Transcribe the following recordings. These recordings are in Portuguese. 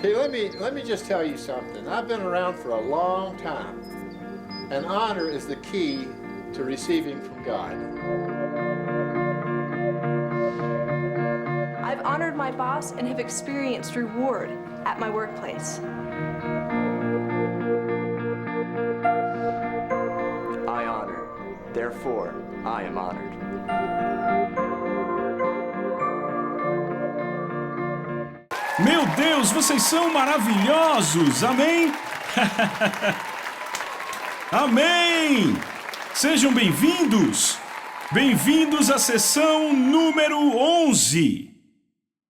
Okay, let me just tell you something. I've been around for a long time, and honor is the key to receiving from God. I've honored my boss and have experienced reward at my workplace. I honor, therefore I am honored. Meu Deus, vocês são maravilhosos! Amém? Amém! Sejam bem-vindos! Bem-vindos à sessão número 11.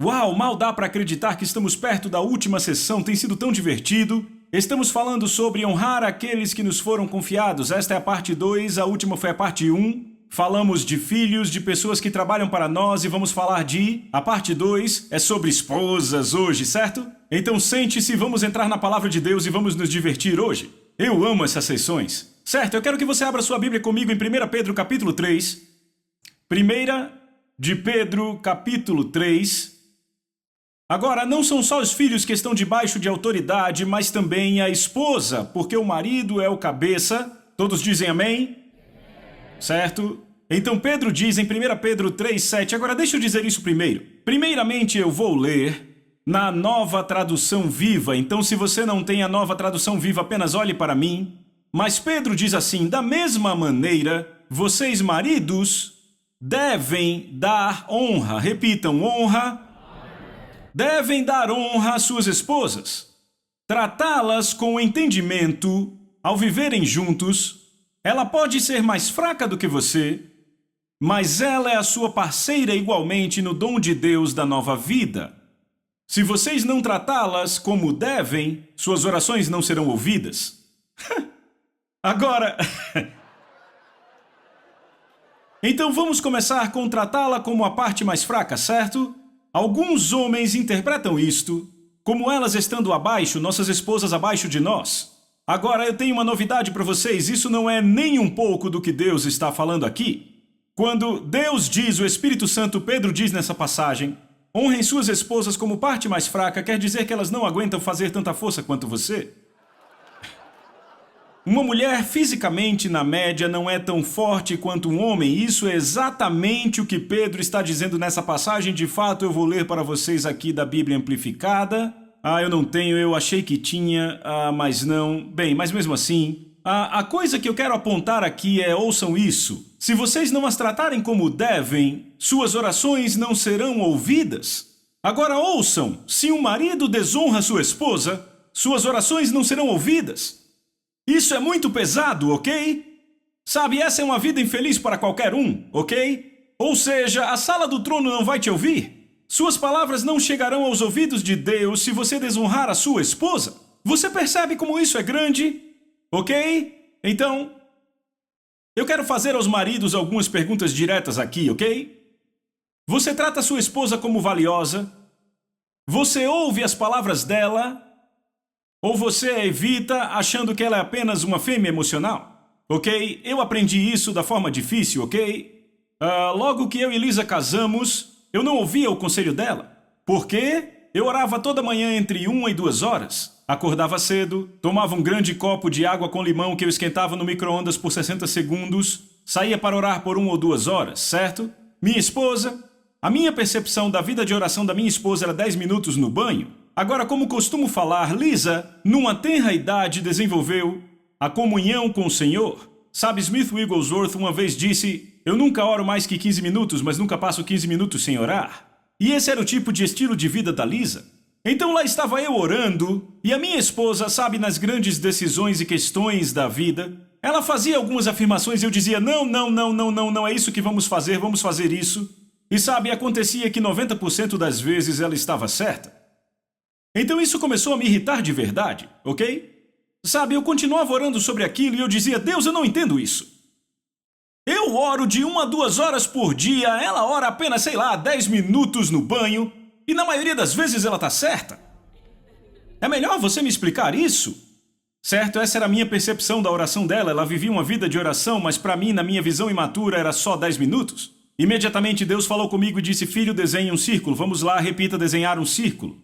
Uau, mal dá para acreditar que estamos perto da última sessão, tem sido tão divertido. Estamos falando sobre honrar aqueles que nos foram confiados. Esta é a parte 2, a última foi a parte 1. Falamos de filhos, de pessoas que trabalham para nós e vamos falar de... A parte 2 é sobre esposas hoje, certo? Então sente-se, vamos entrar na palavra de Deus e vamos nos divertir hoje. Eu amo essas sessões. Certo, eu quero que você abra sua Bíblia comigo em 1 Pedro capítulo 3. 1 de Pedro capítulo 3. Agora, não são só os filhos que estão debaixo de autoridade, mas também a esposa, porque o marido é o cabeça. Todos dizem amém? Certo? Então Pedro diz em 1 Pedro 3,7, agora deixa eu dizer isso primeiro. Primeiramente eu vou ler na Nova Tradução Viva, então se você não tem a Nova Tradução Viva, apenas olhe para mim. Mas Pedro diz assim, da mesma maneira, vocês maridos devem dar honra, repitam, honra, devem dar honra às suas esposas, tratá-las com entendimento ao viverem juntos. Ela pode ser mais fraca do que você, mas ela é a sua parceira igualmente no dom de Deus da nova vida. Se vocês não tratá-las como devem, suas orações não serão ouvidas. Agora... Então vamos começar com tratá-la como a parte mais fraca, certo? Alguns homens interpretam isto como elas estando abaixo, nossas esposas abaixo de nós. Agora eu tenho uma novidade para vocês, isso não é nem um pouco do que Deus está falando aqui. Quando Deus diz, o Espírito Santo, Pedro diz nessa passagem, honrem suas esposas como parte mais fraca, quer dizer que elas não aguentam fazer tanta força quanto você. Uma mulher fisicamente, na média, não é tão forte quanto um homem. Isso é exatamente o que Pedro está dizendo nessa passagem. De fato, eu vou ler para vocês aqui da Bíblia Amplificada. Eu não tenho, eu achei que tinha, mas não. Bem, mas mesmo assim, a coisa que eu quero apontar aqui é, ouçam isso. Se vocês não as tratarem como devem, suas orações não serão ouvidas. Agora ouçam, se um marido desonra sua esposa, suas orações não serão ouvidas. Isso é muito pesado, ok? Sabe, essa é uma vida infeliz para qualquer um, ok? Ou seja, a sala do trono não vai te ouvir. Suas palavras não chegarão aos ouvidos de Deus se você desonrar a sua esposa. Você percebe como isso é grande? Ok? Então, eu quero fazer aos maridos algumas perguntas diretas aqui, ok? Você trata sua esposa como valiosa? Você ouve as palavras dela? Ou você a evita achando que ela é apenas uma fêmea emocional? Ok? Eu aprendi isso da forma difícil, ok? Logo que eu e Lisa casamos, eu não ouvia o conselho dela. Por quê? Eu orava toda manhã entre 1 e 2 horas. Acordava cedo, tomava um grande copo de água com limão que eu esquentava no micro-ondas por 60 segundos, saía para orar por 1 ou 2 horas, certo? Minha esposa... A minha percepção da vida de oração da minha esposa era 10 minutos no banho. Agora, como costumo falar, Lisa, numa tenra idade, desenvolveu a comunhão com o Senhor. Sabe, Smith Wigglesworth uma vez disse, eu nunca oro mais que 15 minutos, mas nunca passo 15 minutos sem orar. E esse era o tipo de estilo de vida da Lisa. Então lá estava eu orando, e a minha esposa, sabe, nas grandes decisões e questões da vida, ela fazia algumas afirmações e eu dizia, não, é isso que vamos fazer isso. E sabe, acontecia que 90% das vezes ela estava certa. Então isso começou a me irritar de verdade, ok? Sabe, eu continuava orando sobre aquilo e eu dizia, Deus, eu não entendo isso. Eu oro de 1 a 2 horas por dia, ela ora apenas, 10 minutos no banho, e na maioria das vezes ela está certa. É melhor você me explicar isso? Certo, essa era a minha percepção da oração dela, ela vivia uma vida de oração, mas para mim, na minha visão imatura, era só 10 minutos. Imediatamente Deus falou comigo e disse, filho, desenhe um círculo, vamos lá, repita desenhar um círculo.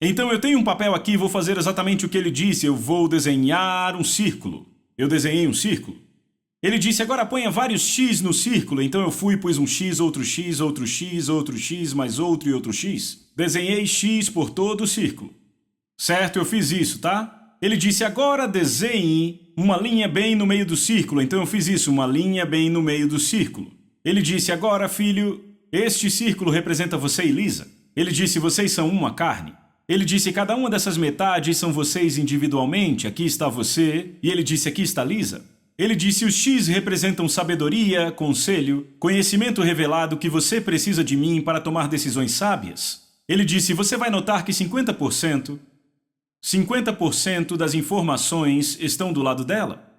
Então eu tenho um papel aqui e vou fazer exatamente o que ele disse. Eu vou desenhar um círculo. Eu desenhei um círculo. Ele disse, agora ponha vários X no círculo. Então eu fui, pus um X, outro X, outro X, outro X, mais outro e outro X. Desenhei X por todo o círculo. Certo, eu fiz isso, tá? Ele disse, agora desenhe uma linha bem no meio do círculo. Então eu fiz isso, uma linha bem no meio do círculo. Ele disse, agora, filho, este círculo representa você e Lisa. Ele disse, vocês são uma carne. Ele disse, cada uma dessas metades são vocês individualmente. Aqui está você. E ele disse, aqui está Lisa. Ele disse, os X representam sabedoria, conselho, conhecimento revelado que você precisa de mim para tomar decisões sábias. Ele disse, você vai notar que 50% das informações estão do lado dela.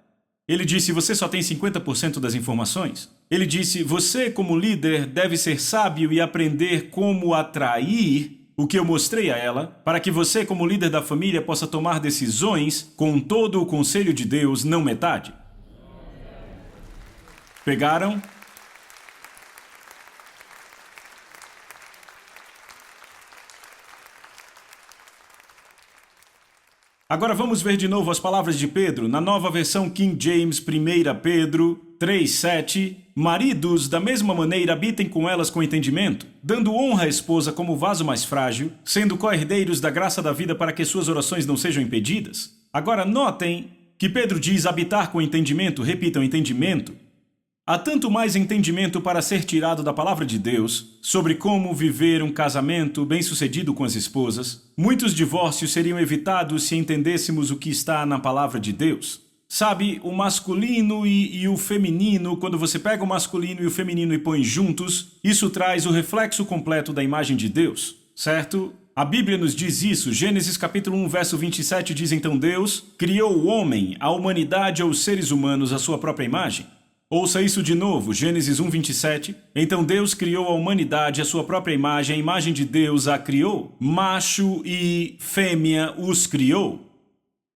Ele disse, você só tem 50% das informações. Ele disse, você como líder deve ser sábio e aprender como atrair o que eu mostrei a ela, para que você como líder da família possa tomar decisões com todo o conselho de Deus, não metade. Pegaram? Agora vamos ver de novo as palavras de Pedro, na nova versão King James, 1 Pedro 3:7. Maridos, da mesma maneira, habitem com elas com entendimento, dando honra à esposa como vaso mais frágil, sendo co-herdeiros da graça da vida para que suas orações não sejam impedidas. Agora notem que Pedro diz habitar com entendimento, repitam, entendimento. Há tanto mais entendimento para ser tirado da palavra de Deus sobre como viver um casamento bem-sucedido com as esposas. Muitos divórcios seriam evitados se entendêssemos o que está na palavra de Deus. Sabe, o masculino e o feminino, quando você pega o masculino e o feminino e põe juntos, isso traz o reflexo completo da imagem de Deus, certo? A Bíblia nos diz isso. Gênesis capítulo 1, verso 27 diz, então Deus criou o homem, a humanidade ou os seres humanos à sua própria imagem. Ouça isso de novo, Gênesis 1, 27. Então Deus criou a humanidade à sua própria imagem, a imagem de Deus a criou. Macho e fêmea os criou.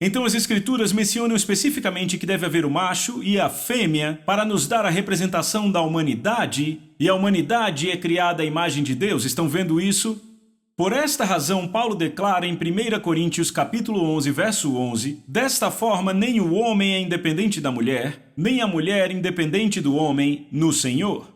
Então as Escrituras mencionam especificamente que deve haver o macho e a fêmea para nos dar a representação da humanidade, e a humanidade é criada à imagem de Deus. Estão vendo isso? Por esta razão, Paulo declara em 1 Coríntios capítulo 11, verso 11, desta forma nem o homem é independente da mulher, nem a mulher independente do homem no Senhor.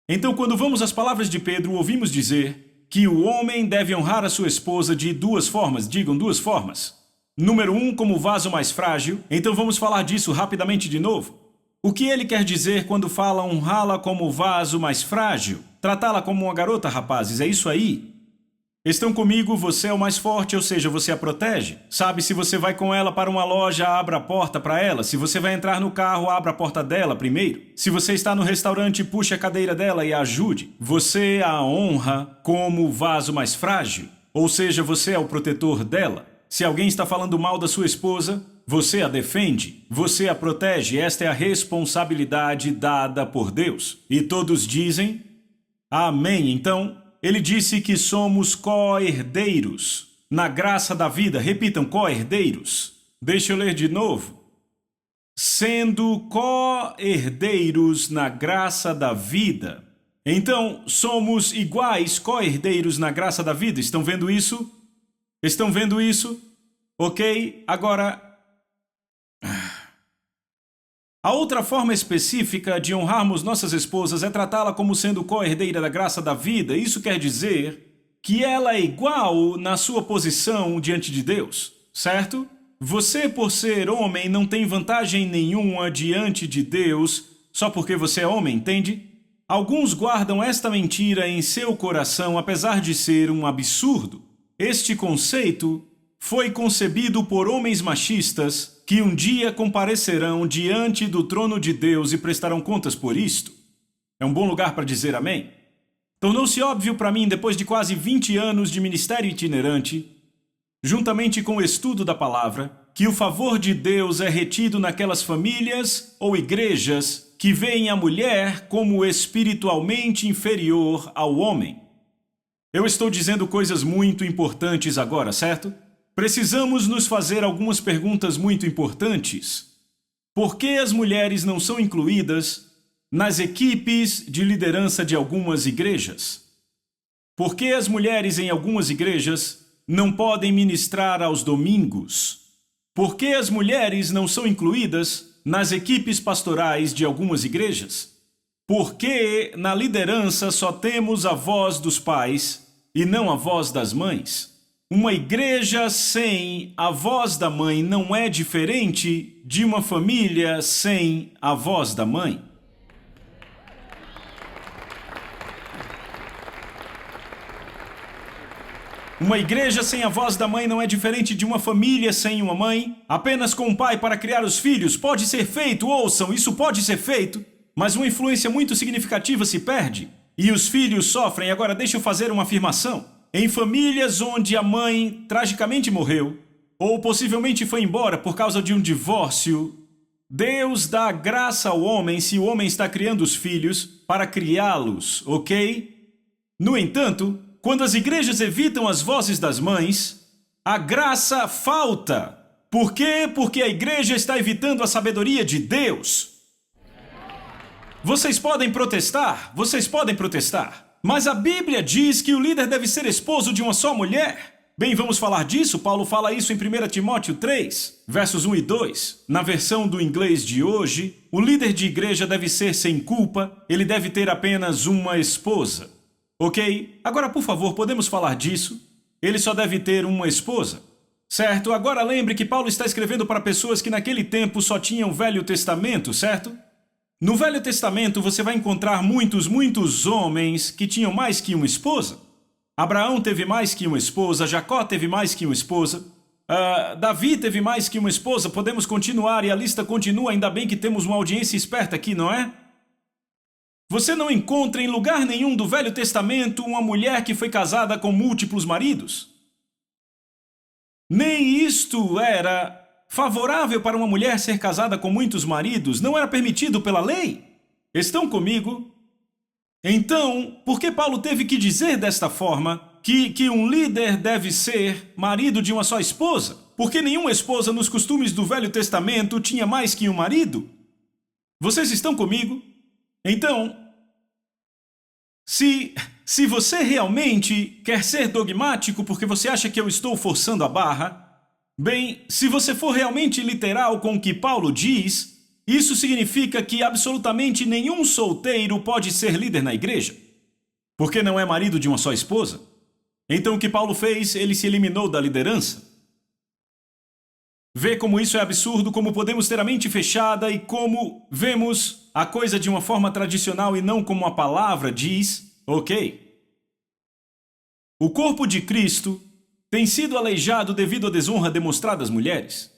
Então, quando vamos às palavras de Pedro, ouvimos dizer que o homem deve honrar a sua esposa de duas formas, digam duas formas. Número 1, como vaso mais frágil. Então vamos falar disso rapidamente de novo. O que ele quer dizer quando fala honrá-la como vaso mais frágil? Tratá-la como uma garota, rapazes, é isso aí? Estão comigo, você é o mais forte, ou seja, você a protege. Sabe, se você vai com ela para uma loja, abra a porta para ela. Se você vai entrar no carro, abra a porta dela primeiro. Se você está no restaurante, puxe a cadeira dela e a ajude. Você a honra como o vaso mais frágil, ou seja, você é o protetor dela. Se alguém está falando mal da sua esposa, você a defende, você a protege. Esta é a responsabilidade dada por Deus. E todos dizem, amém. Então, ele disse que somos co-herdeiros na graça da vida. Repitam, co-herdeiros. Deixa eu ler de novo. Sendo co-herdeiros na graça da vida. Então, somos iguais co-herdeiros na graça da vida. Estão vendo isso? Estão vendo isso? Ok, agora... A outra forma específica de honrarmos nossas esposas é tratá-la como sendo co-herdeira da graça da vida. Isso quer dizer que ela é igual na sua posição diante de Deus, certo? Você, por ser homem, não tem vantagem nenhuma diante de Deus só porque você é homem, entende? Alguns guardam esta mentira em seu coração, apesar de ser um absurdo. Este conceito foi concebido por homens machistas que um dia comparecerão diante do trono de Deus e prestarão contas por isto. É um bom lugar para dizer amém? Tornou-se óbvio para mim, depois de quase 20 anos de ministério itinerante, juntamente com o estudo da palavra, que o favor de Deus é retido naquelas famílias ou igrejas que veem a mulher como espiritualmente inferior ao homem. Eu estou dizendo coisas muito importantes agora, certo? Precisamos nos fazer algumas perguntas muito importantes. Por que as mulheres não são incluídas nas equipes de liderança de algumas igrejas? Por que as mulheres em algumas igrejas não podem ministrar aos domingos? Por que as mulheres não são incluídas nas equipes pastorais de algumas igrejas? Por que na liderança só temos a voz dos pais e não a voz das mães? Uma igreja sem a voz da mãe não é diferente de uma família sem a voz da mãe. Uma igreja sem a voz da mãe não é diferente de uma família sem uma mãe. Apenas com um pai para criar os filhos pode ser feito, ouçam, isso pode ser feito, mas uma influência muito significativa se perde e os filhos sofrem. Agora deixa eu fazer uma afirmação. Em famílias onde a mãe tragicamente morreu, ou possivelmente foi embora por causa de um divórcio, Deus dá graça ao homem se o homem está criando os filhos para criá-los, ok? No entanto, quando as igrejas evitam as vozes das mães, a graça falta. Por quê? Porque a igreja está evitando a sabedoria de Deus. Vocês podem protestar, mas a Bíblia diz que o líder deve ser esposo de uma só mulher. Bem, vamos falar disso? Paulo fala isso em 1 Timóteo 3, versos 1 e 2. Na versão do inglês de hoje, o líder de igreja deve ser sem culpa, ele deve ter apenas uma esposa. Ok? Agora, por favor, podemos falar disso? Ele só deve ter uma esposa. Certo? Agora lembre que Paulo está escrevendo para pessoas que naquele tempo só tinham o Velho Testamento, certo? No Velho Testamento você vai encontrar muitos homens que tinham mais que uma esposa. Abraão teve mais que uma esposa, Jacó teve mais que uma esposa, Davi teve mais que uma esposa. Podemos continuar e a lista continua, ainda bem que temos uma audiência esperta aqui, não é? Você não encontra em lugar nenhum do Velho Testamento uma mulher que foi casada com múltiplos maridos. Nem isto era favorável para uma mulher ser casada com muitos maridos, não era permitido pela lei. Estão comigo? Então, por que Paulo teve que dizer desta forma que um líder deve ser marido de uma só esposa? Porque nenhuma esposa nos costumes do Velho Testamento tinha mais que um marido? Vocês estão comigo? Então, se você realmente quer ser dogmático porque você acha que eu estou forçando a barra, bem, se você for realmente literal com o que Paulo diz, isso significa que absolutamente nenhum solteiro pode ser líder na igreja, porque não é marido de uma só esposa. Então o que Paulo fez? Ele se eliminou da liderança. Vê como isso é absurdo, como podemos ter a mente fechada e como vemos a coisa de uma forma tradicional e não como a palavra diz, ok? O corpo de Cristo tem sido aleijado devido à desonra demonstrada às mulheres.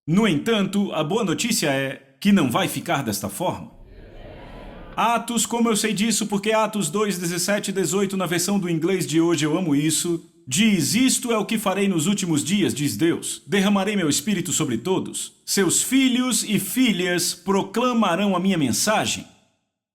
No entanto, a boa notícia é que não vai ficar desta forma. Atos, como eu sei disso, porque Atos 2, 17 e 18, na versão do inglês de hoje, eu amo isso, diz: isto é o que farei nos últimos dias, diz Deus. Derramarei meu espírito sobre todos. Seus filhos e filhas proclamarão a minha mensagem.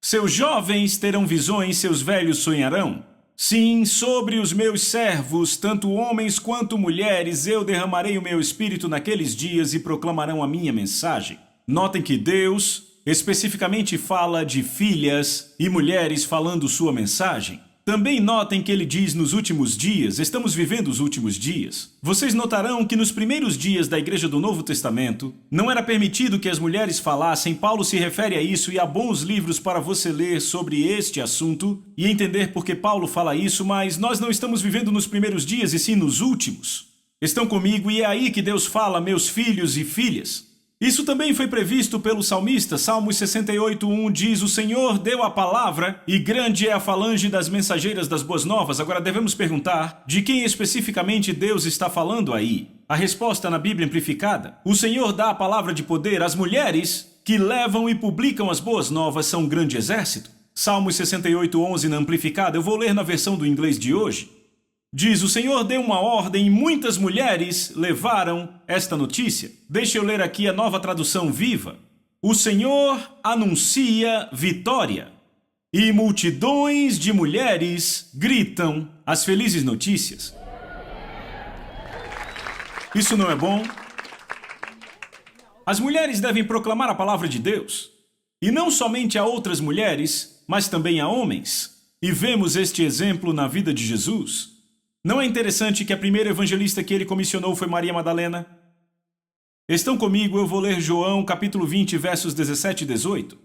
Seus jovens terão visões, seus velhos sonharão. Sim, sobre os meus servos, tanto homens quanto mulheres, eu derramarei o meu espírito naqueles dias e proclamarão a minha mensagem. Notem que Deus especificamente fala de filhas e mulheres falando sua mensagem. Também notem que ele diz nos últimos dias, estamos vivendo os últimos dias. Vocês notarão que nos primeiros dias da Igreja do Novo Testamento, não era permitido que as mulheres falassem. Paulo se refere a isso e há bons livros para você ler sobre este assunto e entender por que Paulo fala isso, mas nós não estamos vivendo nos primeiros dias e sim nos últimos. Estão comigo? E é aí que Deus fala, meus filhos e filhas. Isso também foi previsto pelo salmista. Salmos 68:1 diz: o Senhor deu a palavra e grande é a falange das mensageiras das boas novas. Agora devemos perguntar, de quem especificamente Deus está falando aí? A resposta na Bíblia Amplificada: o Senhor dá a palavra de poder. As mulheres que levam e publicam as boas novas são um grande exército. Salmos 68:11 na Amplificada, eu vou ler na versão do inglês de hoje. Diz: o Senhor deu uma ordem e muitas mulheres levaram esta notícia. Deixa eu ler aqui a Nova Tradução Viva. O Senhor anuncia vitória e multidões de mulheres gritam as felizes notícias. Isso não é bom? As mulheres devem proclamar a palavra de Deus. E não somente a outras mulheres, mas também a homens. E vemos este exemplo na vida de Jesus. Não é interessante que a primeira evangelista que ele comissionou foi Maria Madalena? Estão comigo? Eu vou ler João capítulo 20, versos 17 e 18.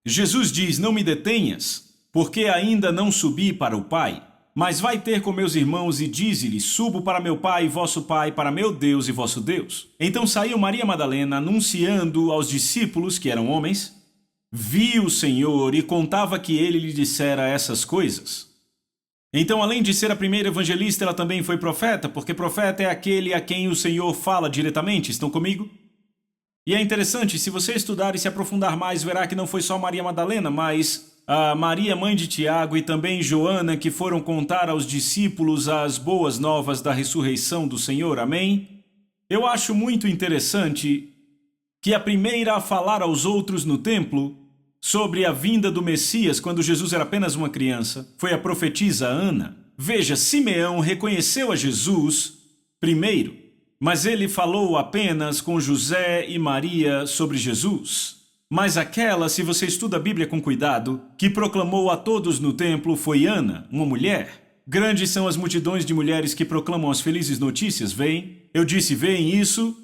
Jesus diz: não me detenhas, porque ainda não subi para o Pai, mas vai ter com meus irmãos e dize-lhes: subo para meu Pai e vosso Pai, para meu Deus e vosso Deus. Então saiu Maria Madalena anunciando aos discípulos, que eram homens, viu o Senhor e contava que ele lhe dissera essas coisas. Então, além de ser a primeira evangelista, ela também foi profeta, porque profeta é aquele a quem o Senhor fala diretamente. Estão comigo? E é interessante, se você estudar e se aprofundar mais, verá que não foi só Maria Madalena, mas a Maria, mãe de Tiago, e também Joana, que foram contar aos discípulos as boas novas da ressurreição do Senhor. Amém? Eu acho muito interessante que a primeira a falar aos outros no templo sobre a vinda do Messias, quando Jesus era apenas uma criança, foi a profetisa Ana. Veja, Simeão reconheceu a Jesus primeiro, mas ele falou apenas com José e Maria sobre Jesus. Mas aquela, se você estuda a Bíblia com cuidado, que proclamou a todos no templo foi Ana, uma mulher. Grandes são as multidões de mulheres que proclamam as felizes notícias, veem? Eu disse, veem isso?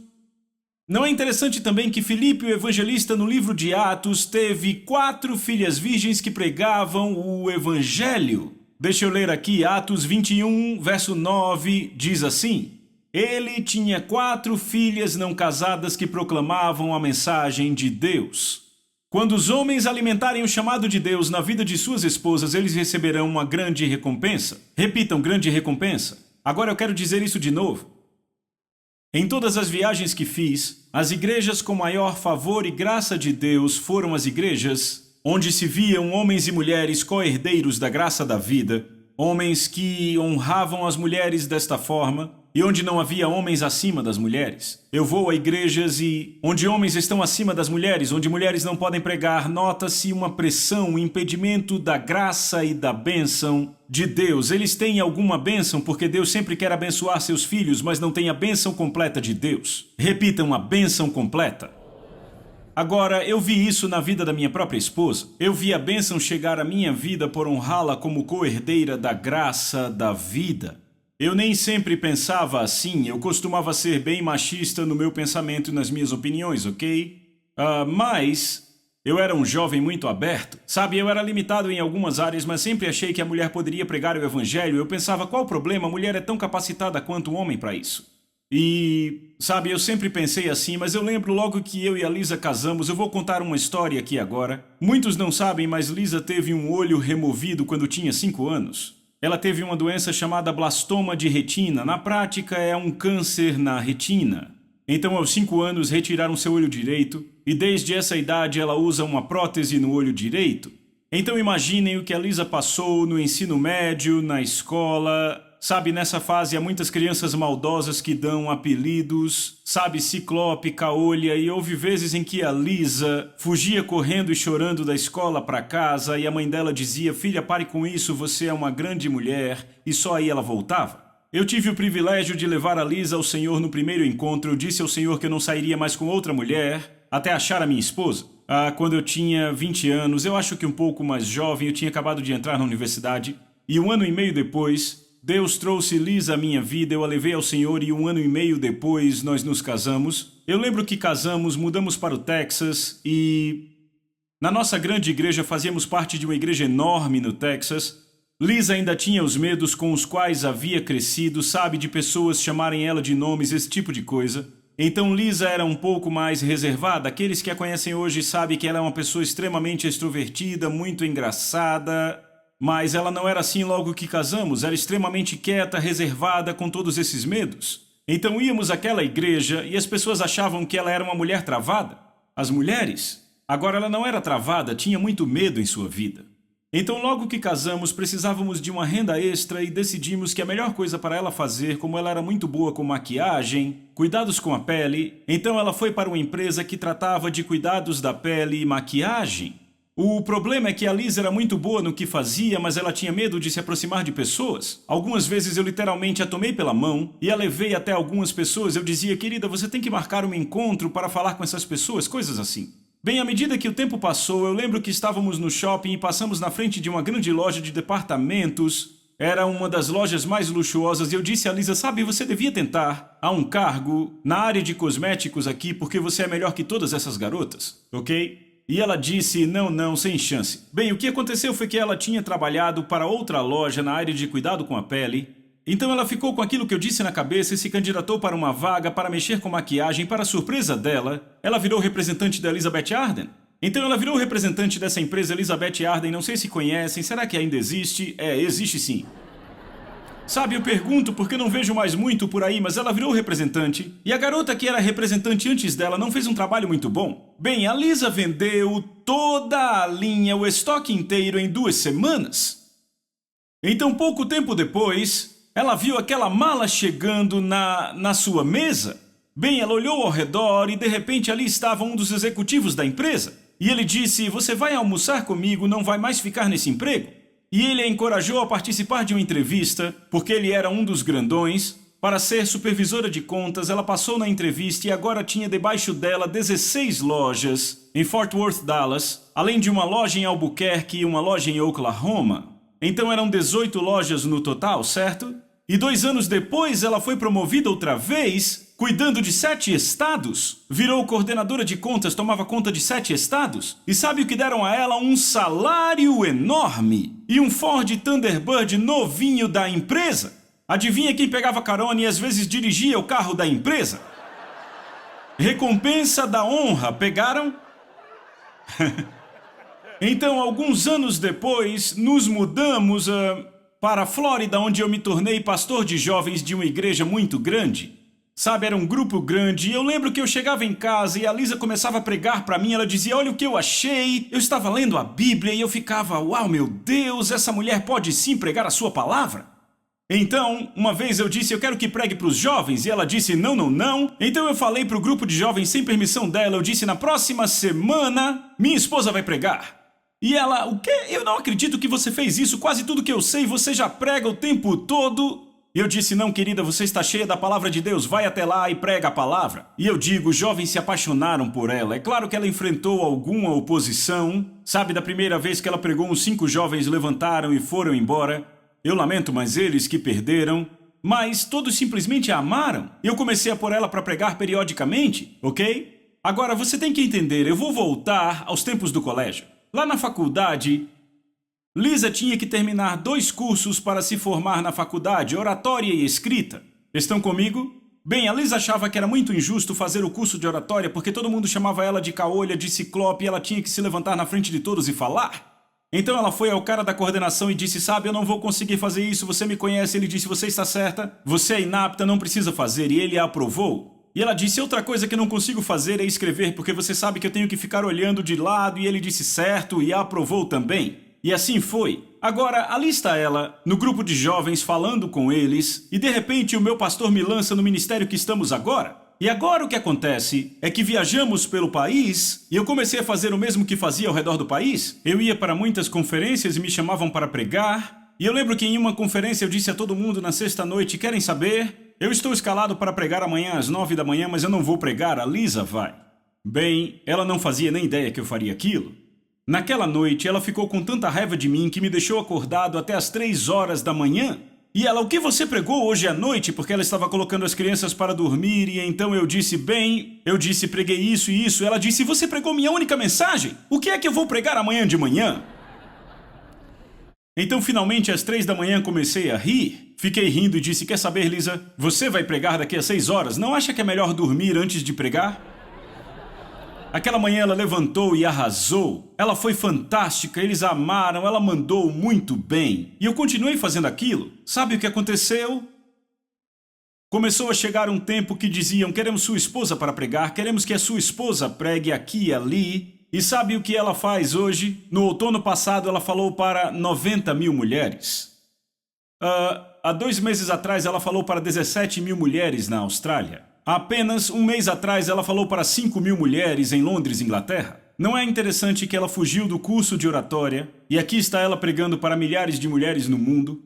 Não é interessante também que Filipe, o evangelista, no livro de Atos, teve 4 filhas virgens que pregavam o evangelho? Deixa eu ler aqui, Atos 21, verso 9, diz assim: ele tinha 4 filhas não casadas que proclamavam a mensagem de Deus. Quando os homens alimentarem o chamado de Deus na vida de suas esposas, eles receberão uma grande recompensa. Repitam, grande recompensa. Agora eu quero dizer isso de novo. Em todas as viagens que fiz, as igrejas com maior favor e graça de Deus foram as igrejas onde se viam homens e mulheres co-herdeiros da graça da vida, homens que honravam as mulheres desta forma, e onde não havia homens acima das mulheres. Eu vou a igrejas onde homens estão acima das mulheres, onde mulheres não podem pregar, nota-se uma pressão, um impedimento da graça e da bênção de Deus. Eles têm alguma bênção porque Deus sempre quer abençoar seus filhos, mas não tem a bênção completa de Deus. Repitam, a bênção completa. Agora, eu vi isso na vida da minha própria esposa. Eu vi a bênção chegar à minha vida por honrá-la como co-herdeira da graça da vida. Eu nem sempre pensava assim, eu costumava ser bem machista no meu pensamento e nas minhas opiniões, ok? Mas eu era um jovem muito aberto. Sabe, eu era limitado em algumas áreas, mas sempre achei que a mulher poderia pregar o evangelho. Eu pensava, qual o problema? A mulher é tão capacitada quanto o homem para isso. E, sabe, eu sempre pensei assim, mas eu lembro logo que eu e a Lisa casamos. Eu vou contar uma história aqui agora. Muitos não sabem, mas Lisa teve um olho removido quando tinha 5 anos. Ela teve uma doença chamada blastoma de retina. Na prática, é um câncer na retina. Então, aos 5 anos, retiraram seu olho direito e desde essa idade ela usa uma prótese no olho direito. Então, imaginem o que a Lisa passou no ensino médio, na escola. Sabe, nessa fase há muitas crianças maldosas que dão apelidos, sabe, Ciclope, Caolha, e houve vezes em que a Lisa fugia correndo e chorando da escola para casa e a mãe dela dizia, filha, pare com isso, você é uma grande mulher, e só aí ela voltava. Eu tive o privilégio de levar a Lisa ao Senhor no primeiro encontro, eu disse ao Senhor que eu não sairia mais com outra mulher, até achar a minha esposa. Quando eu tinha 20 anos, eu acho que um pouco mais jovem, eu tinha acabado de entrar na universidade, e 1 ano e meio depois, Deus trouxe Lisa à minha vida, eu a levei ao Senhor e 1 ano e meio depois nós nos casamos. Eu lembro que casamos, mudamos para o Texas e na nossa grande igreja fazíamos parte de uma igreja enorme no Texas. Lisa ainda tinha os medos com os quais havia crescido, sabe, de pessoas chamarem ela de nomes, esse tipo de coisa. Então Lisa era um pouco mais reservada. Aqueles que a conhecem hoje sabem que ela é uma pessoa extremamente extrovertida, muito engraçada. Mas ela não era assim logo que casamos, era extremamente quieta, reservada, com todos esses medos. Então íamos àquela igreja e as pessoas achavam que ela era uma mulher travada. As mulheres. Agora ela não era travada, tinha muito medo em sua vida. Então logo que casamos, precisávamos de uma renda extra e decidimos que a melhor coisa para ela fazer, como ela era muito boa com maquiagem, cuidados com a pele, então ela foi para uma empresa que tratava de cuidados da pele e maquiagem. O problema é que a Lisa era muito boa no que fazia, mas ela tinha medo de se aproximar de pessoas. Algumas vezes eu literalmente a tomei pela mão e a levei até algumas pessoas. Eu dizia, querida, você tem que marcar um encontro para falar com essas pessoas, coisas assim. Bem, à medida que o tempo passou, eu lembro que estávamos no shopping e passamos na frente de uma grande loja de departamentos Era uma das lojas mais luxuosas e eu disse a Lisa, sabe, você devia tentar a um cargo na área de cosméticos aqui porque você é melhor que todas essas garotas, ok? E ela disse, não, sem chance. Bem, o que aconteceu foi que ela tinha trabalhado para outra loja na área de cuidado com a pele. Então ela ficou com aquilo que eu disse na cabeça e se candidatou para uma vaga para mexer com maquiagem. Para surpresa dela, ela virou representante da Elizabeth Arden. Então ela virou representante dessa empresa Elizabeth Arden, não sei se conhecem, será que ainda existe? Existe sim. Sabe, eu pergunto porque não vejo mais muito por aí, mas ela virou representante. E a garota que era representante antes dela não fez um trabalho muito bom. Bem, a Lisa vendeu toda a linha, o estoque inteiro em 2 semanas. Então, pouco tempo depois, ela viu aquela mala chegando na sua mesa. Bem, ela olhou ao redor e de repente ali estava um dos executivos da empresa. E ele disse, você vai almoçar comigo, não vai mais ficar nesse emprego? E ele a encorajou a participar de uma entrevista, porque ele era um dos grandões. Para ser supervisora de contas, ela passou na entrevista e agora tinha debaixo dela 16 lojas em Fort Worth, Dallas, além de uma loja em Albuquerque e uma loja em Oklahoma. Então eram 18 lojas no total, certo? E 2 anos depois ela foi promovida outra vez, cuidando de 7 estados. Virou coordenadora de contas, tomava conta de 7 estados. E sabe o que deram a ela? Um salário enorme. E um Ford Thunderbird novinho da empresa. Adivinha quem pegava carona e às vezes dirigia o carro da empresa? Recompensa da honra, pegaram? Então, alguns anos depois, nos mudamos para a Flórida, onde eu me tornei pastor de jovens de uma igreja muito grande. Sabe, era um grupo grande, e eu lembro que eu chegava em casa e a Lisa começava a pregar para mim, ela dizia, olha o que eu achei, eu estava lendo a Bíblia e eu ficava, uau, meu Deus, essa mulher pode sim pregar a sua palavra? Então, uma vez eu disse, eu quero que pregue para os jovens, e ela disse, não. Então eu falei para o grupo de jovens sem permissão dela, eu disse, na próxima semana, minha esposa vai pregar. E ela, o quê? Eu não acredito que você fez isso, quase tudo que eu sei, você já prega o tempo todo. Eu disse, não, querida, você está cheia da palavra de Deus, vai até lá e prega a palavra. E eu digo, os jovens se apaixonaram por ela. É claro que ela enfrentou alguma oposição. Sabe, da primeira vez que ela pregou, uns 5 jovens levantaram e foram embora. Eu lamento, mas eles que perderam. Mas todos simplesmente a amaram. Eu comecei a pôr ela para pregar periodicamente, ok? Agora, você tem que entender, eu vou voltar aos tempos do colégio. Lá na faculdade, Lisa tinha que terminar 2 cursos para se formar na faculdade, oratória e escrita. Estão comigo? Bem, a Lisa achava que era muito injusto fazer o curso de oratória porque todo mundo chamava ela de caolha, de ciclope e ela tinha que se levantar na frente de todos e falar. Então ela foi ao cara da coordenação e disse, sabe, eu não vou conseguir fazer isso, você me conhece. Ele disse, você está certa, você é inapta, não precisa fazer. E ele a aprovou. E ela disse, outra coisa que não consigo fazer é escrever, porque você sabe que eu tenho que ficar olhando de lado. E ele disse, certo, e a aprovou também. E assim foi. Agora, ali está ela, no grupo de jovens, falando com eles, e de repente o meu pastor me lança no ministério que estamos agora. E agora o que acontece é que viajamos pelo país, e eu comecei a fazer o mesmo que fazia ao redor do país. Eu ia para muitas conferências e me chamavam para pregar, e eu lembro que em uma conferência eu disse a todo mundo na sexta-noite, querem saber? Eu estou escalado para pregar amanhã às 9 da manhã, mas eu não vou pregar, a Lisa vai. Bem, ela não fazia nem ideia que eu faria aquilo. Naquela noite, ela ficou com tanta raiva de mim que me deixou acordado até as 3 horas da manhã. E ela, o que você pregou hoje à noite? Porque ela estava colocando as crianças para dormir e então eu disse, preguei isso e isso. Ela disse, você pregou minha única mensagem? O que é que eu vou pregar amanhã de manhã? Então, finalmente, às 3 da manhã, comecei a rir. Fiquei rindo e disse, quer saber, Lisa? Você vai pregar daqui a 6 horas. Não acha que é melhor dormir antes de pregar? Aquela manhã ela levantou e arrasou. Ela foi fantástica, eles a amaram, ela mandou muito bem. E eu continuei fazendo aquilo. Sabe o que aconteceu? Começou a chegar um tempo que diziam, queremos sua esposa para pregar, queremos que a sua esposa pregue aqui e ali. E sabe o que ela faz hoje? No outono passado ela falou para 90 mil mulheres. Há 2 meses atrás ela falou para 17 mil mulheres na Austrália. Há apenas um mês atrás ela falou para 5 mil mulheres em Londres, Inglaterra. Não é interessante que ela fugiu do curso de oratória e aqui está ela pregando para milhares de mulheres no mundo?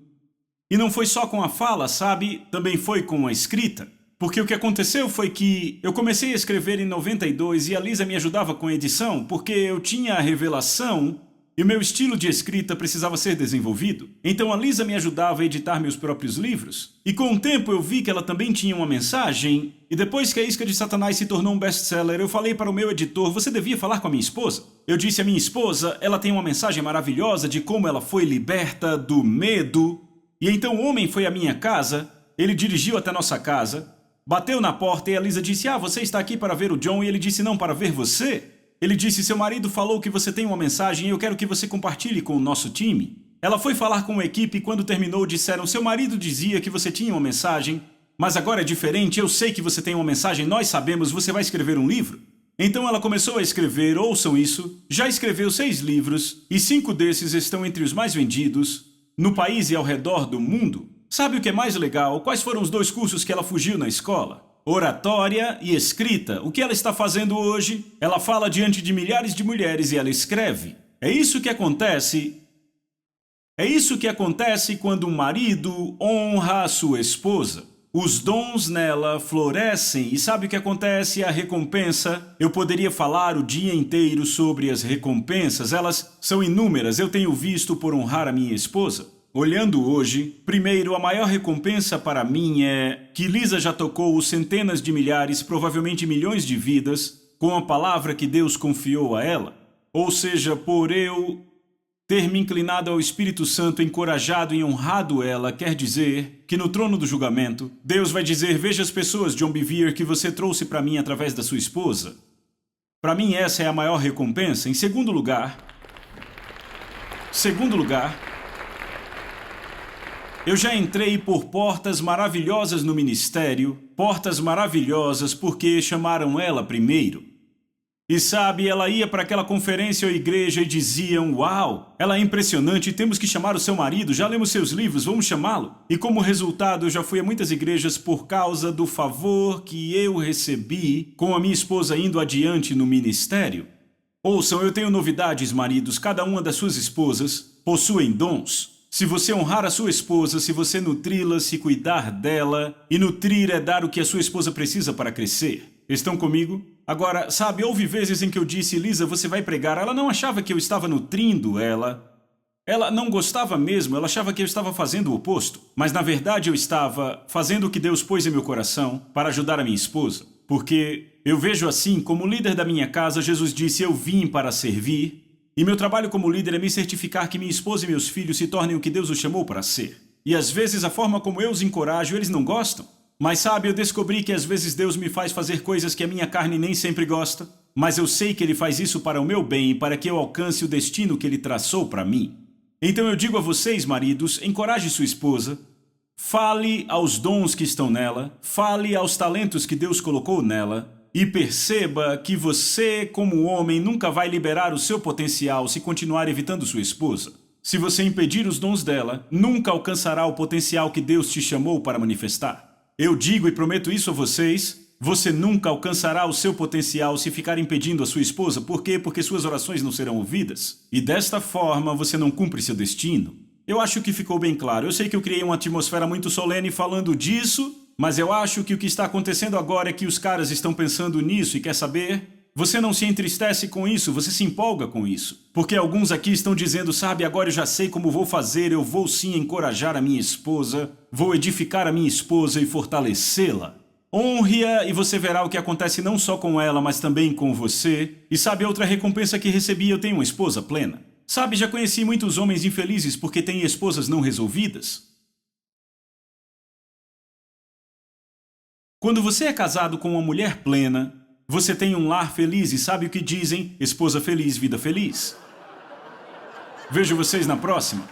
E não foi só com a fala, sabe? Também foi com a escrita. Porque o que aconteceu foi que eu comecei a escrever em 92 e a Lisa me ajudava com a edição porque eu tinha a revelação. e o meu estilo de escrita precisava ser desenvolvido. Então a Lisa me ajudava a editar meus próprios livros. E com o tempo eu vi que ela também tinha uma mensagem, e depois que A Isca de Satanás se tornou um best-seller, eu falei para o meu editor, você devia falar com a minha esposa. Eu disse à minha esposa, ela tem uma mensagem maravilhosa de como ela foi liberta do medo. E então o homem foi à minha casa, ele dirigiu até nossa casa, bateu na porta e a Lisa disse, você está aqui para ver o John? E ele disse, não, para ver você. Ele disse, seu marido falou que você tem uma mensagem e eu quero que você compartilhe com o nosso time. Ela foi falar com a equipe e quando terminou disseram, seu marido dizia que você tinha uma mensagem, mas agora é diferente, eu sei que você tem uma mensagem, nós sabemos, você vai escrever um livro? Então ela começou a escrever, ouçam isso, já escreveu 6 livros e 5 desses estão entre os mais vendidos no país e ao redor do mundo. Sabe o que é mais legal? Quais foram os 2 cursos que ela fugiu na escola? Oratória e escrita. O que ela está fazendo hoje? Ela fala diante de milhares de mulheres e ela escreve. É isso que acontece quando um marido honra a sua esposa. Os dons nela florescem e sabe o que acontece? A recompensa. Eu poderia falar o dia inteiro sobre as recompensas. Elas são inúmeras. Eu tenho visto por honrar a minha esposa. Olhando hoje, primeiro, a maior recompensa para mim é que Lisa já tocou centenas de milhares, provavelmente milhões de vidas, com a palavra que Deus confiou a ela. Ou seja, por eu ter me inclinado ao Espírito Santo, encorajado e honrado ela, quer dizer que no trono do julgamento, Deus vai dizer, veja as pessoas, John Bevere, que você trouxe para mim através da sua esposa. Para mim essa é a maior recompensa. Em segundo lugar, eu já entrei por portas maravilhosas no ministério, portas maravilhosas porque chamaram ela primeiro. E sabe, ela ia para aquela conferência ou igreja e diziam, uau, ela é impressionante, temos que chamar o seu marido, já lemos seus livros, vamos chamá-lo. E como resultado, eu já fui a muitas igrejas por causa do favor que eu recebi com a minha esposa indo adiante no ministério. Ouçam, eu tenho novidades, maridos, cada uma das suas esposas possuem dons. Se você honrar a sua esposa, se você nutri-la, se cuidar dela, e nutrir é dar o que a sua esposa precisa para crescer. Estão comigo? Agora, sabe, houve vezes em que eu disse, Lisa, você vai pregar. Ela não achava que eu estava nutrindo ela. Ela não gostava mesmo, ela achava que eu estava fazendo o oposto. Mas na verdade eu estava fazendo o que Deus pôs em meu coração para ajudar a minha esposa. Porque eu vejo assim, como líder da minha casa, Jesus disse, eu vim para servir. E meu trabalho como líder é me certificar que minha esposa e meus filhos se tornem o que Deus os chamou para ser. E às vezes a forma como eu os encorajo, eles não gostam. Mas sabe, eu descobri que às vezes Deus me faz fazer coisas que a minha carne nem sempre gosta. Mas eu sei que Ele faz isso para o meu bem e para que eu alcance o destino que Ele traçou para mim. Então eu digo a vocês, maridos, encoraje sua esposa. Fale aos dons que estão nela. Fale aos talentos que Deus colocou nela. E perceba que você, como homem, nunca vai liberar o seu potencial se continuar evitando sua esposa. Se você impedir os dons dela, nunca alcançará o potencial que Deus te chamou para manifestar. Eu digo e prometo isso a vocês, você nunca alcançará o seu potencial se ficar impedindo a sua esposa. Por quê? Porque suas orações não serão ouvidas. E desta forma, você não cumpre seu destino. Eu acho que ficou bem claro. Eu sei que eu criei uma atmosfera muito solene falando disso, mas eu acho que o que está acontecendo agora é que os caras estão pensando nisso e quer saber? Você não se entristece com isso, você se empolga com isso. Porque alguns aqui estão dizendo, sabe, agora eu já sei como vou fazer, eu vou sim encorajar a minha esposa, vou edificar a minha esposa e fortalecê-la. Honre-a e você verá o que acontece não só com ela, mas também com você. E sabe outra recompensa que recebi? Eu tenho uma esposa plena. Sabe, já conheci muitos homens infelizes porque têm esposas não resolvidas. Quando você é casado com uma mulher plena, você tem um lar feliz e sabe o que dizem? Esposa feliz, vida feliz. Vejo vocês na próxima.